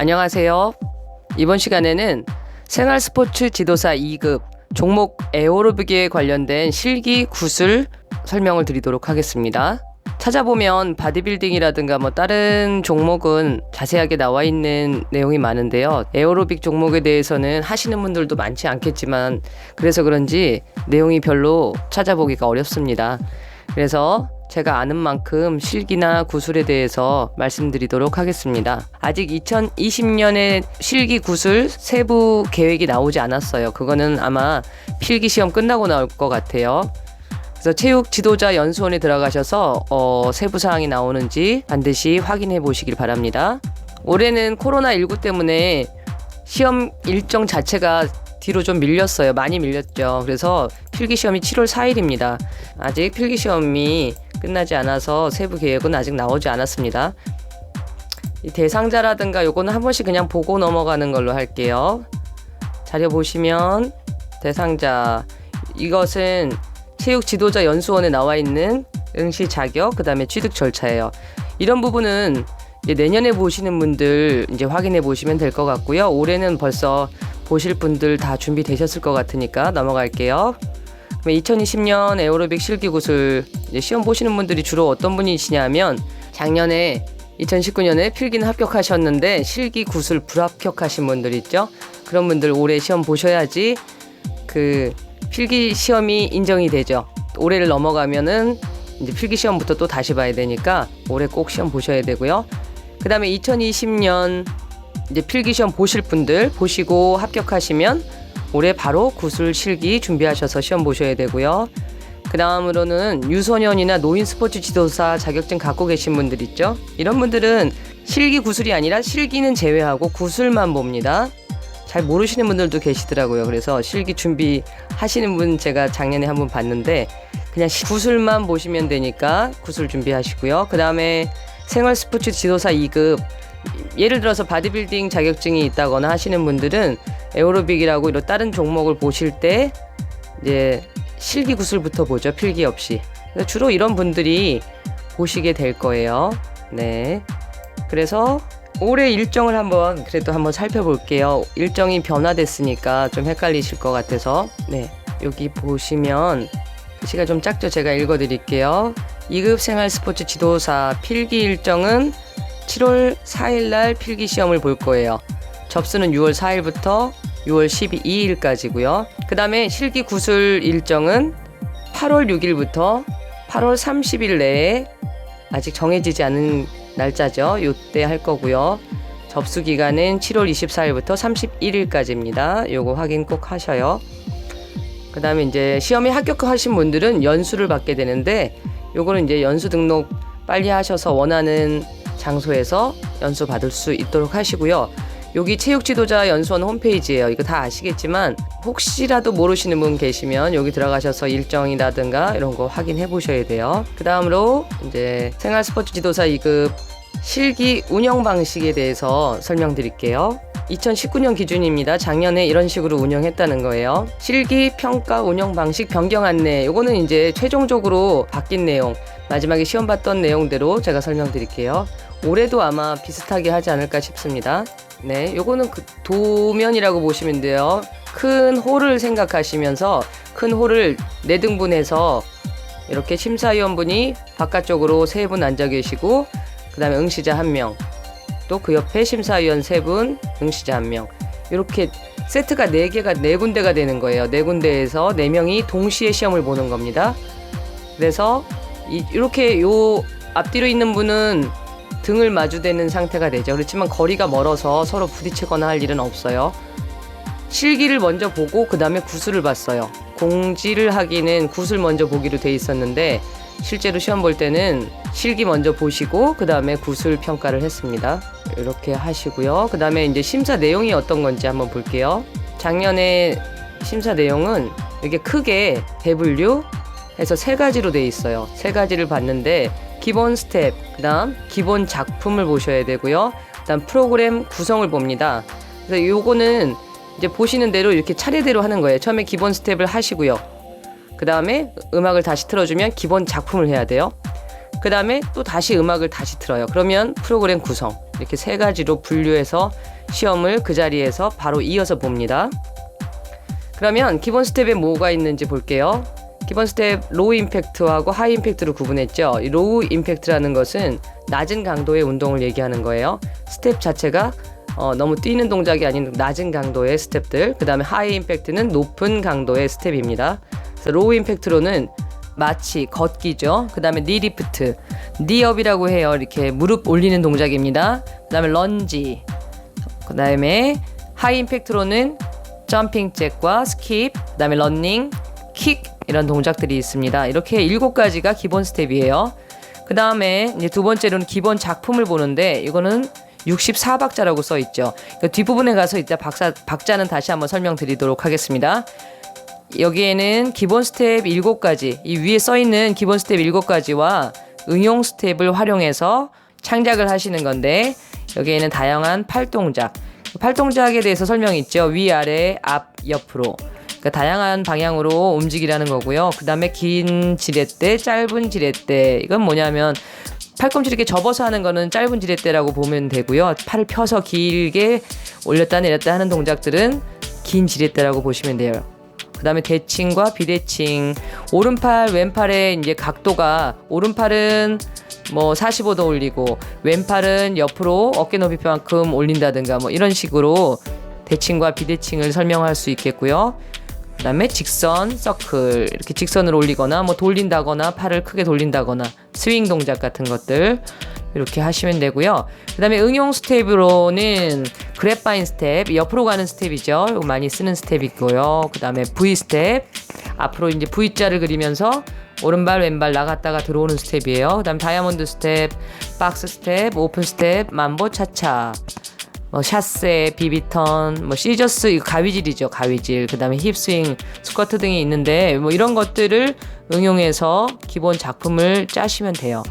안녕하세요. 이번 시간에는 생활스포츠 지도사 2급 종목 에어로빅에 관련된 실기 구술 설명을 드리도록 하겠습니다. 찾아보면 바디빌딩이라든가 다른 종목은 자세하게 나와 있는 내용이 많은데요. 에어로빅 종목에 대해서는 하시는 분들도 많지 않겠지만 그래서 그런지 내용이 별로 찾아보기가 어렵습니다. 그래서 제가 아는 만큼 실기나 구술에 대해서 말씀드리도록 하겠습니다. 아직 2020년에 실기 구술 세부 계획이 나오지 않았어요. 그거는 아마 필기시험 끝나고 나올 것 같아요. 그래서 체육 지도자 연수원에 들어가셔서 세부 사항이 나오는지 반드시 확인해 보시길 바랍니다. 올해는 코로나19 때문에 시험 일정 자체가 뒤로 좀 밀렸어요. 많이 밀렸죠. 그래서 필기시험이 7월 4일입니다. 아직 필기시험이 끝나지 않아서 세부 계획은 아직 나오지 않았습니다. 이 대상자라든가 요거는 한 번씩 그냥 보고 넘어가는 걸로 할게요. 자료 보시면 대상자, 이것은 체육 지도자 연수원에 나와 있는 응시 자격, 그 다음에 취득 절차예요. 이런 부분은 이제 내년에 보시는 분들 이제 확인해 보시면 될 것 같고요. 올해는 벌써 보실 분들 다 준비되셨을 것 같으니까 넘어갈게요. 2020년 에어로빅 실기구술 시험 보시는 분들이 주로 어떤 분이시냐면 작년에 2019년에 필기는 합격하셨는데 실기구술 불합격하신 분들 있죠. 그런 분들 올해 시험 보셔야지 그 필기 시험이 인정이 되죠. 올해를 넘어가면은 이제 필기 시험부터 또 다시 봐야 되니까 올해 꼭 시험 보셔야 되고요. 그 다음에 2020년 이제 필기 시험 보실 분들 보시고 합격하시면 올해 바로 구술 실기 준비하셔서 시험 보셔야 되고요. 그 다음으로는 유소년이나 노인 스포츠 지도사 자격증 갖고 계신 분들 있죠. 이런 분들은 실기 구술이 아니라 실기는 제외하고 구술만 봅니다. 잘 모르시는 분들도 계시더라고요. 그래서 실기 준비하시는 분 제가 작년에 한번 봤는데 그냥 구술만 보시면 되니까 구술 준비하시고요. 그 다음에 생활스포츠 지도사 2급, 예를 들어서 바디빌딩 자격증이 있다거나 하시는 분들은 에어로빅이라고 이런 다른 종목을 보실 때 이제 실기 구술부터 보죠. 필기 없이. 주로 이런 분들이 보시게 될 거예요. 네. 그래서 올해 일정을 한번 살펴볼게요. 일정이 변화됐으니까 좀 헷갈리실 것 같아서. 네. 여기 보시면 시간 좀 작죠? 제가 읽어드릴게요. 2급 생활스포츠 지도사 필기 일정은 7월 4일날 필기시험을 볼 거예요. 접수는 6월 4일부터 6월 12일까지고요. 그 다음에 실기 구술 일정은 8월 6일부터 8월 30일 내에 아직 정해지지 않은 날짜죠. 요때 할 거고요. 접수 기간은 7월 24일부터 31일까지입니다. 요거 확인 꼭 하셔요. 그 다음에 이제 시험에 합격하신 분들은 연수를 받게 되는데 요거는 이제 연수 등록 빨리 하셔서 원하는 장소에서 연수 받을 수 있도록 하시고요. 여기 체육지도자 연수원 홈페이지예요. 이거 다 아시겠지만 혹시라도 모르시는 분 계시면 여기 들어가셔서 일정이라든가 이런 거 확인해 보셔야 돼요. 그 다음으로 이제 생활스포츠 지도사 2급 실기 운영 방식에 대해서 설명드릴게요. 2019년 기준입니다. 작년에 이런 식으로 운영했다는 거예요. 실기 평가 운영 방식 변경 안내. 요거는 이제 최종적으로 바뀐 내용, 마지막에 시험 봤던 내용대로 제가 설명드릴게요. 올해도 아마 비슷하게 하지 않을까 싶습니다. 네, 요거는 그 도면이라고 보시면 돼요. 큰 홀을 생각하시면서 큰 홀을 4등분해서 이렇게 심사위원분이 바깥쪽으로 3분 앉아 계시고 그 다음에 응시자 1명, 또 그 옆에 심사위원 3분, 응시자 1명, 이렇게 세트가 4군데가 되는 거예요. 4군데에서 4명이 동시에 시험을 보는 겁니다. 그래서 이렇게 요 앞뒤로 있는 분은 등을 마주대는 상태가 되죠. 그렇지만 거리가 멀어서 서로 부딪히거나 할 일은 없어요. 실기를 먼저 보고 그 다음에 구술을 봤어요. 공지를 하기는 구술 먼저 보기로 돼 있었는데 실제로 시험 볼 때는 실기 먼저 보시고 그 다음에 구술 평가를 했습니다. 이렇게 하시고요. 그 다음에 이제 심사 내용이 어떤 건지 한번 볼게요. 작년에 심사 내용은 이렇게 크게 대분류 해서 3가지로 돼 있어요. 3가지를 봤는데 기본 스텝, 그 다음 기본 작품을 보셔야 되고요. 그 다음 프로그램 구성을 봅니다. 그래서 요거는 이제 보시는 대로 이렇게 차례대로 하는 거예요. 처음에 기본 스텝을 하시고요. 그 다음에 음악을 다시 틀어주면 기본 작품을 해야 돼요. 그 다음에 또 다시 음악을 다시 틀어요. 그러면 프로그램 구성. 이렇게 세 가지로 분류해서 시험을 그 자리에서 바로 이어서 봅니다. 그러면 기본 스텝에 뭐가 있는지 볼게요. 기본 스텝 로우 임팩트하고 하이 임팩트로 구분했죠. 이 로우 임팩트라는 것은 낮은 강도의 운동을 얘기하는 거예요. 스텝 자체가 너무 뛰는 동작이 아닌 낮은 강도의 스텝들. 그 다음에 하이 임팩트는 높은 강도의 스텝입니다. 그래서 로우 임팩트로는 마치 걷기죠. 그 다음에 니 리프트, 니업이라고 해요. 이렇게 무릎 올리는 동작입니다. 그 다음에 런지, 그 다음에 하이 임팩트로는 점핑 잭과 스킵, 그 다음에 러닝, 킥 이런 동작들이 있습니다. 이렇게 7가지가 기본 스텝이에요. 그 다음에 이제 두 번째로는 기본 작품을 보는데 이거는 64박자라고 써 있죠. 뒷부분에 가서 이따 박자는 다시 한번 설명드리도록 하겠습니다. 여기에는 기본 스텝 7가지, 이 위에 써 있는 기본 스텝 7가지와 응용 스텝을 활용해서 창작을 하시는 건데 여기에는 다양한 팔동작, 팔동작에 대해서 설명이 있죠. 위아래 앞 옆으로, 그러니까 다양한 방향으로 움직이라는 거고요. 그 다음에 긴 지렛대, 짧은 지렛대. 이건 뭐냐면 팔꿈치 이렇게 접어서 하는 거는 짧은 지렛대라고 보면 되고요. 팔을 펴서 길게 올렸다 내렸다 하는 동작들은 긴 지렛대라고 보시면 돼요. 그 다음에 대칭과 비대칭, 오른팔 왼팔의 이제 각도가, 오른팔은 뭐 45도 올리고 왼팔은 옆으로 어깨 높이만큼 올린다든가 뭐 이런 식으로 대칭과 비대칭을 설명할 수 있겠고요. 그 다음에 직선, 서클, 이렇게 직선을 올리거나 뭐 돌린다거나 팔을 크게 돌린다거나 스윙 동작 같은 것들 이렇게 하시면 되고요. 그 다음에 응용 스텝으로는 그랩바인 스텝, 옆으로 가는 스텝이죠. 이거 많이 쓰는 스텝이고요. 그 다음에 V 스텝, 앞으로 이제 V자를 그리면서 오른발 왼발 나갔다가 들어오는 스텝이에요. 그 다음 다이아몬드 스텝, 박스 스텝, 오픈 스텝, 만보 차차, 뭐 샷세, 비비턴, 뭐 시저스, 이거 가위질이죠. 가위질. 그 다음에 힙스윙, 스쿼트 등이 있는데 뭐 이런 것들을 응용해서 기본 작품을 짜시면 돼요.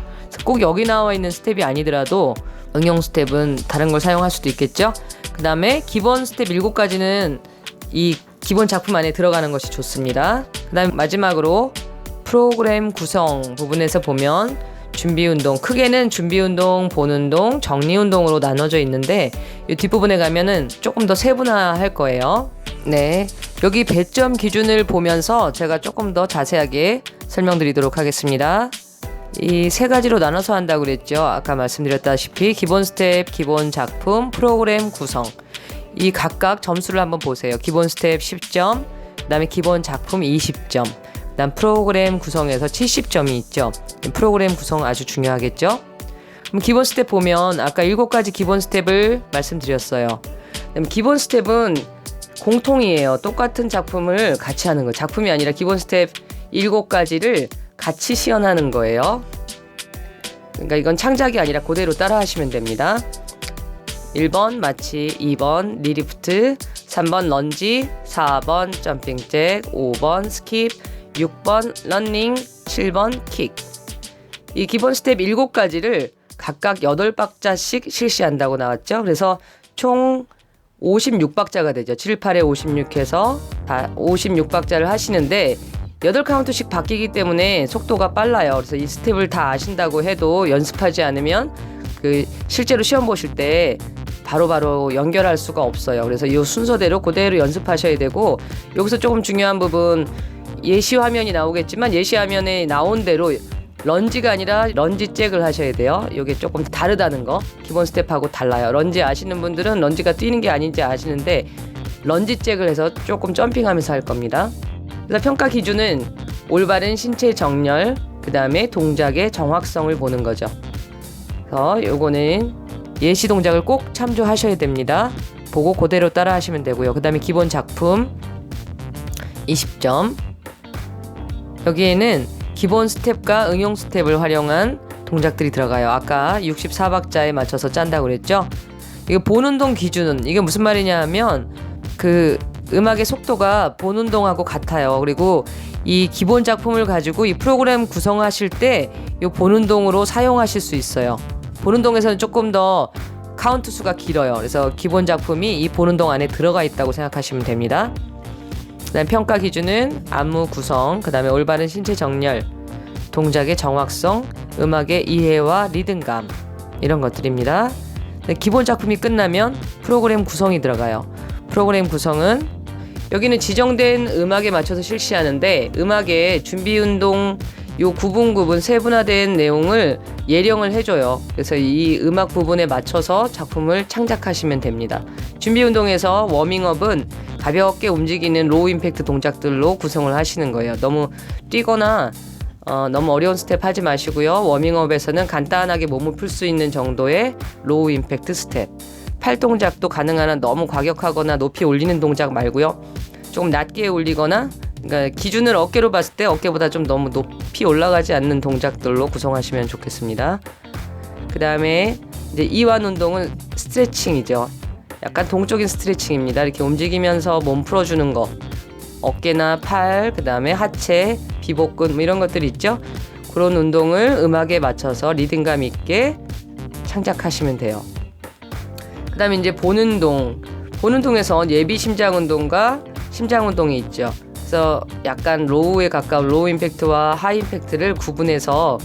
꼭 여기 나와 있는 스텝이 아니더라도 응용 스텝은 다른 걸 사용할 수도 있겠죠. 그 다음에 기본 스텝 7가지는 이 기본 작품 안에 들어가는 것이 좋습니다. 그 다음에 마지막으로 프로그램 구성 부분에서 보면 준비운동, 크게는 준비운동, 본운동, 정리운동으로 나눠져 있는데 이 뒷부분에 가면은 조금 더 세분화할 거예요. 네, 여기 배점 기준을 보면서 제가 조금 더 자세하게 설명드리도록 하겠습니다. 이 3가지로 나눠서 한다고 그랬죠. 아까 말씀드렸다시피 기본 스텝, 기본 작품, 프로그램 구성, 이 각각 점수를 한번 보세요. 기본 스텝 10점, 그 다음에 기본 작품 20점, 그 다음 프로그램 구성에서 70점이 있죠. 프로그램 구성 아주 중요하겠죠. 그럼 기본 스텝 보면 아까 7가지 기본 스텝을 말씀드렸어요. 그럼 기본 스텝은 공통이에요. 똑같은 작품을 같이 하는 거. 작품이 아니라 기본 스텝 7가지를 같이 시연하는 거예요. 그러니까 이건 창작이 아니라 그대로 따라 하시면 됩니다. 1번 마치, 2번 리리프트, 3번 런지, 4번 점핑잭, 5번 스킵, 6번 러닝, 7번 킥. 이 기본 스텝 7가지를 각각 8박자씩 실시한다고 나왔죠. 그래서 총 56박자가 되죠. 7, 8에 56해서 다 56박자를 하시는데 8카운트씩 바뀌기 때문에 속도가 빨라요. 그래서 이 스텝을 다 아신다고 해도 연습하지 않으면 실제로 시험 보실 때 바로바로 연결할 수가 없어요. 그래서 이 순서대로 그대로 연습하셔야 되고, 여기서 조금 중요한 부분, 예시 화면이 나오겠지만 예시 화면에 나온 대로 런지가 아니라 런지 잭을 하셔야 돼요. 이게 조금 다르다는 거, 기본 스텝하고 달라요. 런지 아시는 분들은 런지가 뛰는 게 아닌지 아시는데 런지 잭을 해서 조금 점핑하면서 할 겁니다. 그래서 평가 기준은 올바른 신체 정렬, 그 다음에 동작의 정확성을 보는 거죠. 그래서 요거는 예시 동작을 꼭 참조하셔야 됩니다. 보고 그대로 따라 하시면 되고요. 그 다음에 기본 작품 20점. 여기에는 기본 스텝과 응용 스텝을 활용한 동작들이 들어가요. 아까 64박자에 맞춰서 짠다고 그랬죠. 이거 본운동 기준은, 이게 무슨 말이냐 하면 음악의 속도가 본운동하고 같아요. 그리고 이 기본 작품을 가지고 이 프로그램 구성하실 때 이 본운동으로 사용하실 수 있어요. 본운동에서는 조금 더 카운트 수가 길어요. 그래서 기본 작품이 이 본운동 안에 들어가 있다고 생각하시면 됩니다. 그다음 평가 기준은 안무 구성, 그 다음에 올바른 신체 정렬, 동작의 정확성, 음악의 이해와 리듬감 이런 것들입니다. 기본 작품이 끝나면 프로그램 구성이 들어가요. 프로그램 구성은 여기는 지정된 음악에 맞춰서 실시하는데 음악의 준비 운동 요 구분 세분화된 내용을 예령을 해줘요. 그래서 이 음악 부분에 맞춰서 작품을 창작하시면 됩니다. 준비 운동에서 워밍업은 가볍게 움직이는 로우 임팩트 동작들로 구성을 하시는 거예요. 너무 뛰거나 너무 어려운 스텝 하지 마시고요. 워밍업에서는 간단하게 몸을 풀 수 있는 정도의 로우 임팩트 스텝. 팔 동작도 가능한 한 너무 과격하거나 높이 올리는 동작 말고요. 조금 낮게 올리거나 그러니까 기준을 어깨로 봤을 때 어깨보다 좀 너무 높이 올라가지 않는 동작들로 구성하시면 좋겠습니다. 그 다음에 이제 이완 운동은 스트레칭이죠. 약간 동적인 스트레칭입니다. 이렇게 움직이면서 몸 풀어주는 거. 어깨나 팔, 그 다음에 하체, 비복근 뭐 이런 것들이 있죠. 그런 운동을 음악에 맞춰서 리듬감 있게 창작하시면 돼요. 그 다음에 이제 본 운동에서 예비 심장 운동과 심장 운동이 있죠. 그래서 약간 로우에 가까운 로우 임팩트와 하이 임팩트를 구분해서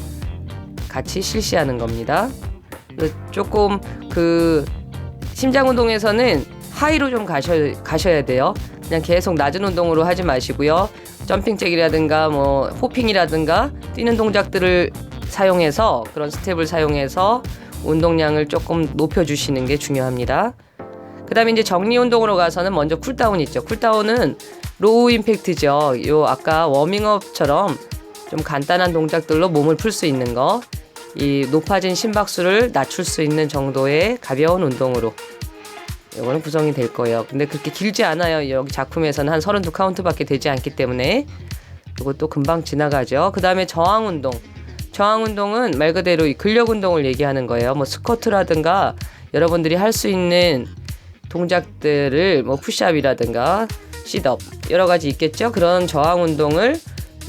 같이 실시하는 겁니다. 조금 그 심장 운동에서는 하이로 좀 가셔야 돼요. 그냥 계속 낮은 운동으로 하지 마시고요. 점핑잭이라든가 뭐 호핑이라든가 뛰는 동작들을 사용해서 그런 스텝을 사용해서 운동량을 조금 높여주시는 게 중요합니다. 그 다음에 이제 정리 운동으로 가서는 먼저 쿨다운 있죠. 쿨다운은 로우 임팩트죠. 요 아까 워밍업처럼 좀 간단한 동작들로 몸을 풀 수 있는 거. 이 높아진 심박수를 낮출 수 있는 정도의 가벼운 운동으로 이거는 구성이 될 거예요. 근데 그렇게 길지 않아요. 여기 작품에서는 한 32카운트밖에 되지 않기 때문에 이것도 금방 지나가죠. 그 다음에 저항 운동. 저항 운동은 말 그대로 이 근력 운동을 얘기하는 거예요. 뭐 스쿼트라든가 여러분들이 할 수 있는 동작들을 뭐 푸시업이라든가 싯업 여러 가지 있겠죠. 그런 저항 운동을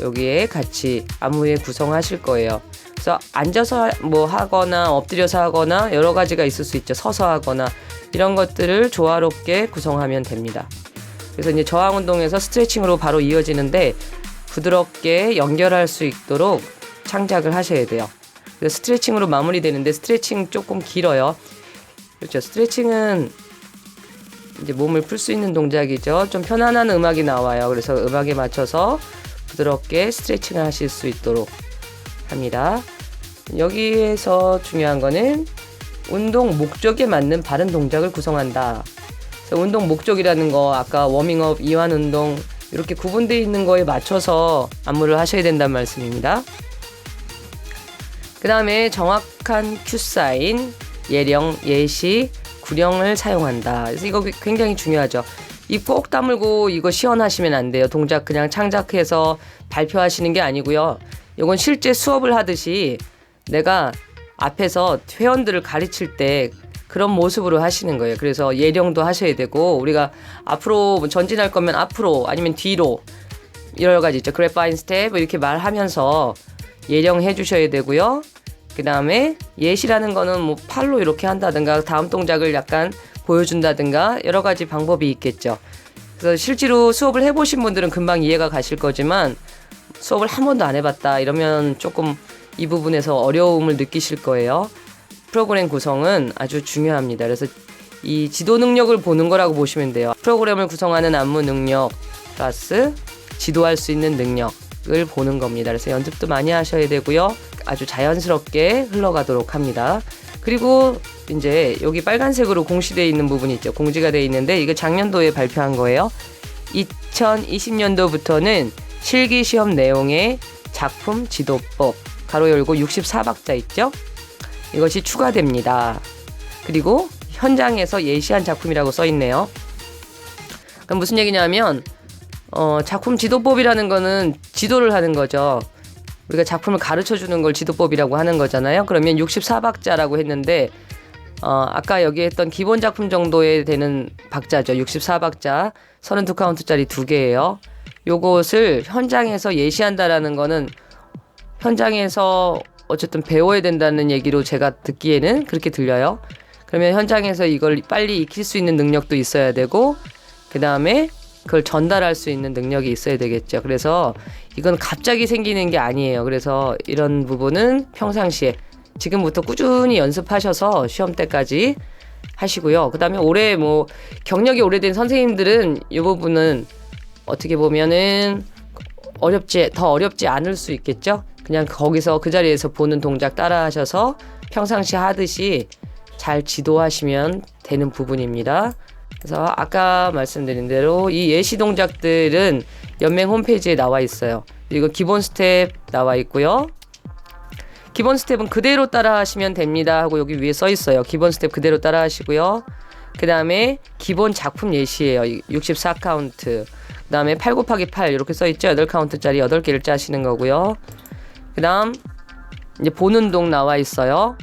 여기에 같이 안무에 구성하실 거예요. 그래서 앉아서 뭐 하거나 엎드려서 하거나 여러 가지가 있을 수 있죠. 서서 하거나 이런 것들을 조화롭게 구성하면 됩니다. 그래서 이제 저항 운동에서 스트레칭으로 바로 이어지는데 부드럽게 연결할 수 있도록 창작을 하셔야 돼요. 그래서 스트레칭으로 마무리되는데 스트레칭 조금 길어요. 그렇죠. 스트레칭은 이제 몸을 풀 수 있는 동작이죠. 좀 편안한 음악이 나와요. 그래서 음악에 맞춰서 부드럽게 스트레칭을 하실 수 있도록 합니다. 여기에서 중요한 거는 운동 목적에 맞는 바른 동작을 구성한다. 그래서 운동 목적이라는 거 아까 워밍업, 이완 운동 이렇게 구분되어 있는 거에 맞춰서 안무를 하셔야 된다는 말씀입니다. 그 다음에 정확한 큐 사인, 예령, 예시, 구령을 사용한다. 그래서 이거 굉장히 중요하죠. 입 꼭 다물고 이거 시연하시면 안 돼요. 동작 그냥 창작해서 발표하시는 게 아니고요. 이건 실제 수업을 하듯이 내가 앞에서 회원들을 가르칠 때 그런 모습으로 하시는 거예요. 그래서 예령도 하셔야 되고 우리가 앞으로 전진할 거면 앞으로 아니면 뒤로 여러 가지 있죠. 그래파인 스텝 이렇게 말하면서 예령해 주셔야 되고요. 그 다음에 예시라는 거는 뭐 팔로 이렇게 한다든가 다음 동작을 약간 보여준다든가 여러 가지 방법이 있겠죠. 그래서 실제로 수업을 해보신 분들은 금방 이해가 가실 거지만 수업을 한 번도 안 해봤다 이러면 조금 이 부분에서 어려움을 느끼실 거예요. 프로그램 구성은 아주 중요합니다. 그래서 이 지도 능력을 보는 거라고 보시면 돼요. 프로그램을 구성하는 안무 능력 플러스 지도할 수 있는 능력을 보는 겁니다. 그래서 연습도 많이 하셔야 되고요. 아주 자연스럽게 흘러가도록 합니다. 그리고 이제 여기 빨간색으로 공시되어 있는 부분이 있죠. 공지가 되어 있는데 이거 작년도에 발표한 거예요. 2020년도부터는 실기시험 내용의 작품 지도법 가로 열고 64박자 있죠. 이것이 추가됩니다. 그리고 현장에서 예시한 작품이라고 써 있네요. 그럼 무슨 얘기냐면 작품 지도법이라는 거는 지도를 하는 거죠. 우리가 작품을 가르쳐주는 걸 지도법이라고 하는 거잖아요. 그러면 64박자라고 했는데 아까 여기 했던 기본 작품 정도에 되는 박자죠. 64박자 32카운트짜리 2개예요. 요것을 현장에서 예시한다라는 거는 현장에서 어쨌든 배워야 된다는 얘기로 제가 듣기에는 그렇게 들려요. 그러면 현장에서 이걸 빨리 익힐 수 있는 능력도 있어야 되고 그 다음에 그걸 전달할 수 있는 능력이 있어야 되겠죠. 그래서 이건 갑자기 생기는 게 아니에요. 그래서 이런 부분은 평상시에 지금부터 꾸준히 연습하셔서 시험 때까지 하시고요. 그 다음에 올해 뭐 경력이 오래된 선생님들은 이 부분은 어떻게 보면은 더 어렵지 않을 수 있겠죠. 그냥 거기서 그 자리에서 보는 동작 따라 하셔서 평상시 하듯이 잘 지도하시면 되는 부분입니다. 그래서 아까 말씀드린 대로 이 예시 동작들은 연맹 홈페이지에 나와 있어요. 이거 기본 스텝 나와 있고요. 기본 스텝은 그대로 따라 하시면 됩니다 하고 여기 위에 써 있어요. 기본 스텝 그대로 따라 하시고요. 그 다음에 기본 작품 예시예요. 64카운트. 그 다음에 8 곱하기 8 이렇게 써 있죠. 8카운트짜리 8개를 짜시는 거고요. 그 다음 이제 본운동 나와 있어요.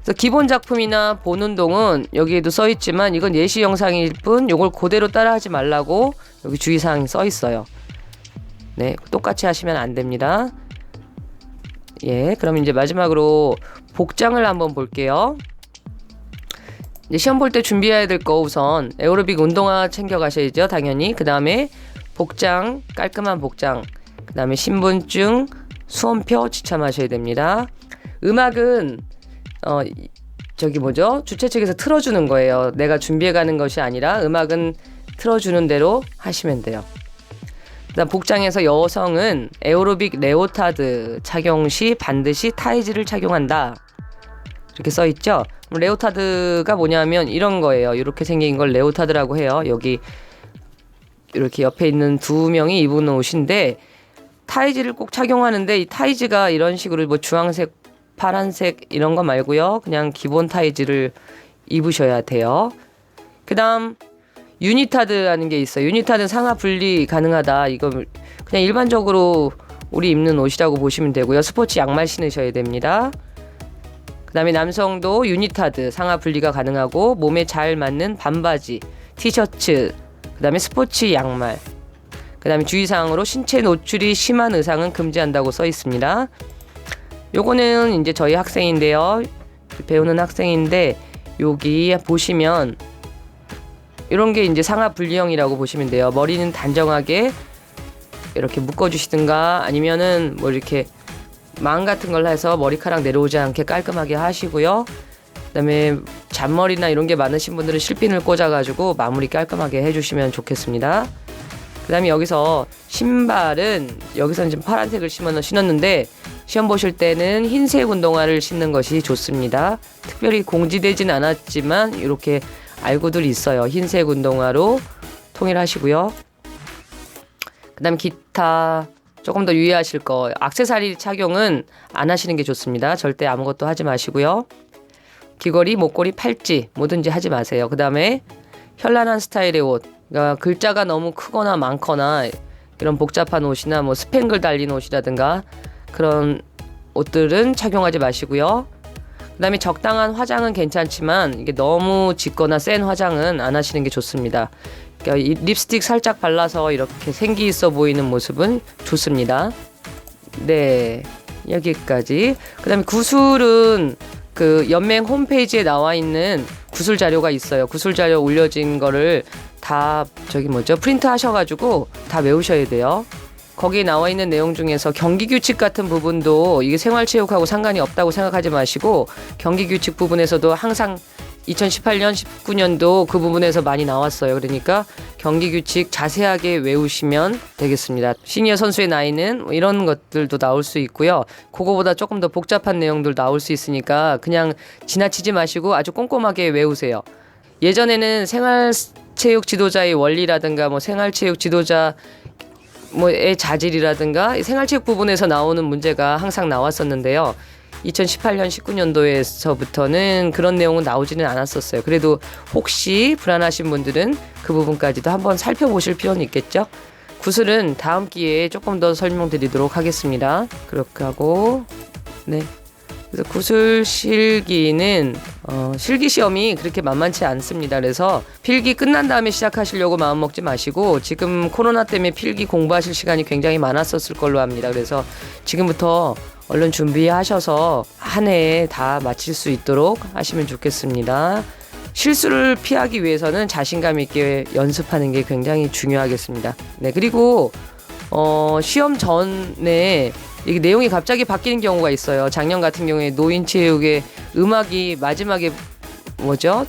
그래서 기본 작품이나 본운동은 여기에도 써 있지만 이건 예시 영상일 뿐 이걸 그대로 따라 하지 말라고 여기 주의사항이 써 있어요. 네, 똑같이 하시면 안 됩니다. 예, 그럼 이제 마지막으로 복장을 한번 볼게요. 이제 시험 볼 때 준비해야 될 거 우선 에어로빅 운동화 챙겨 가셔야죠, 당연히. 그 다음에 복장, 깔끔한 복장. 그 다음에 신분증, 수험표 지참하셔야 됩니다. 음악은 주최 측에서 틀어주는 거예요. 내가 준비해 가는 것이 아니라 음악은 틀어주는 대로 하시면 돼요. 그다음 복장에서 여성은 에어로빅 레오타드 착용 시 반드시 타이즈를 착용한다. 이렇게 써 있죠. 레오타드가 뭐냐면 이런 거예요. 이렇게 생긴 걸 레오타드라고 해요. 여기 이렇게 옆에 있는 두 명이 입은 옷인데 타이즈를 꼭 착용하는데 이 타이즈가 이런 식으로 뭐 주황색, 파란색 이런 거 말고요. 그냥 기본 타이즈를 입으셔야 돼요. 그다음 유니타드 하는 게 있어요. 유니타드는 상하 분리 가능하다. 이거 그냥 일반적으로 우리 입는 옷이라고 보시면 되고요. 스포츠 양말 신으셔야 됩니다. 그 다음에 남성도 유니타드 상하 분리가 가능하고 몸에 잘 맞는 반바지, 티셔츠, 그 다음에 스포츠 양말. 그 다음에 주의사항으로 신체 노출이 심한 의상은 금지한다고 써 있습니다. 요거는 이제 저희 학생인데요. 배우는 학생인데 여기 보시면 이런 게 이제 상하 분리형이라고 보시면 돼요. 머리는 단정하게 이렇게 묶어주시든가 아니면은 뭐 이렇게 망 같은 걸 해서 머리카락 내려오지 않게 깔끔하게 하시고요. 그다음에 잔머리나 이런 게 많으신 분들은 실핀을 꽂아가지고 마무리 깔끔하게 해주시면 좋겠습니다. 그다음에 여기서 신발은 여기서는 지금 파란색을 신었는데 시험 보실 때는 흰색 운동화를 신는 것이 좋습니다. 특별히 공지되진 않았지만 이렇게 알고들 있어요. 흰색 운동화로 통일하시고요. 그 다음에 기타 조금 더 유의하실 거 액세서리 착용은 안 하시는 게 좋습니다. 절대 아무것도 하지 마시고요. 귀걸이, 목걸이, 팔찌 뭐든지 하지 마세요. 그 다음에 현란한 스타일의 옷, 그러니까 글자가 너무 크거나 많거나 이런 복잡한 옷이나 뭐 스팽글 달린 옷이라든가 그런 옷들은 착용하지 마시고요. 그 다음에 적당한 화장은 괜찮지만 이게 너무 짙거나 센 화장은 안 하시는 게 좋습니다. 그러니까 이 립스틱 살짝 발라서 이렇게 생기 있어 보이는 모습은 좋습니다. 네, 여기까지. 그 다음에 구술은 그 연맹 홈페이지에 나와 있는 구술 자료가 있어요. 구술 자료 올려진 거를 다 프린트 하셔가지고 다 외우셔야 돼요. 거기에 나와 있는 내용 중에서 경기규칙 같은 부분도 이게 생활체육하고 상관이 없다고 생각하지 마시고 경기규칙 부분에서도 항상 2018년, 19년도 그 부분에서 많이 나왔어요. 그러니까 경기규칙 자세하게 외우시면 되겠습니다. 시니어 선수의 나이는 이런 것들도 나올 수 있고요. 그거보다 조금 더 복잡한 내용들 나올 수 있으니까 그냥 지나치지 마시고 아주 꼼꼼하게 외우세요. 예전에는 생활체육 지도자의 원리라든가 뭐 생활체육 지도자 뭐의 자질이라든가 생활체육 부분에서 나오는 문제가 항상 나왔었는데요. 2018년, 19년도에서부터는 그런 내용은 나오지는 않았었어요. 그래도 혹시 불안하신 분들은 그 부분까지도 한번 살펴보실 필요는 있겠죠. 구슬은 다음 기회에 조금 더 설명드리도록 하겠습니다. 그렇게 하고 네. 그래서 구술 실기는 실기 시험이 그렇게 만만치 않습니다. 그래서 필기 끝난 다음에 시작하시려고 마음 먹지 마시고 지금 코로나 때문에 필기 공부하실 시간이 굉장히 많았었을 걸로 합니다. 그래서 지금부터 얼른 준비하셔서 한 해에 다 마칠 수 있도록 하시면 좋겠습니다. 실수를 피하기 위해서는 자신감 있게 연습하는 게 굉장히 중요하겠습니다. 네, 그리고 시험 전에 이게 내용이 갑자기 바뀌는 경우가 있어요. 작년 같은 경우에 노인체육의 음악이 마지막에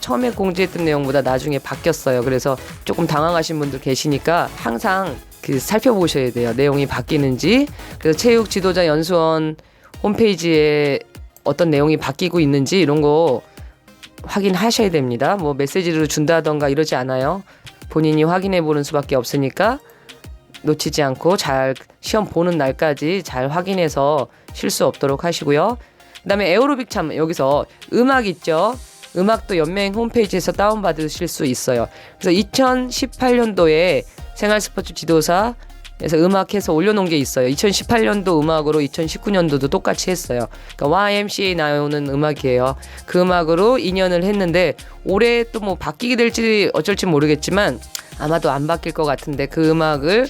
처음에 공지했던 내용보다 나중에 바뀌었어요. 그래서 조금 당황하신 분들 계시니까 항상 살펴보셔야 돼요. 내용이 바뀌는지. 그래서 체육 지도자 연수원 홈페이지에 어떤 내용이 바뀌고 있는지 이런 거 확인하셔야 됩니다. 메시지를 준다던가 이러지 않아요. 본인이 확인해 보는 수밖에 없으니까 놓치지 않고 잘 시험 보는 날까지 잘 확인해서 실수 없도록 하시고요. 그다음에 에어로빅 여기서 음악 있죠. 음악도 연맹 홈페이지에서 다운받으실 수 있어요. 그래서 2018년도에 생활스포츠 지도사에서 음악해서 올려놓은 게 있어요. 2018년도 음악으로 2019년도도 똑같이 했어요. 그러니까 YMCA 나오는 음악이에요. 그 음악으로 2년을 했는데 올해 또 바뀌게 될지 어쩔지 모르겠지만 아마도 안 바뀔 것 같은데 그 음악을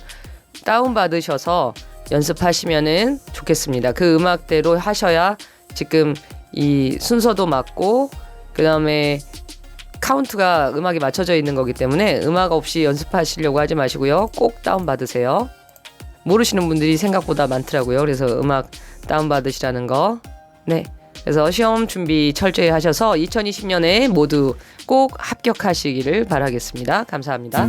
다운받으셔서 연습하시면은 좋겠습니다. 그 음악대로 하셔야 지금 이 순서도 맞고 그 다음에 카운트가 음악이 맞춰져 있는 거기 때문에 음악 없이 연습하시려고 하지 마시고요. 꼭 다운받으세요. 모르시는 분들이 생각보다 많더라고요. 그래서 음악 다운받으시라는 거. 네. 그래서 시험 준비 철저히 하셔서 2020년에 모두 꼭 합격하시기를 바라겠습니다. 감사합니다.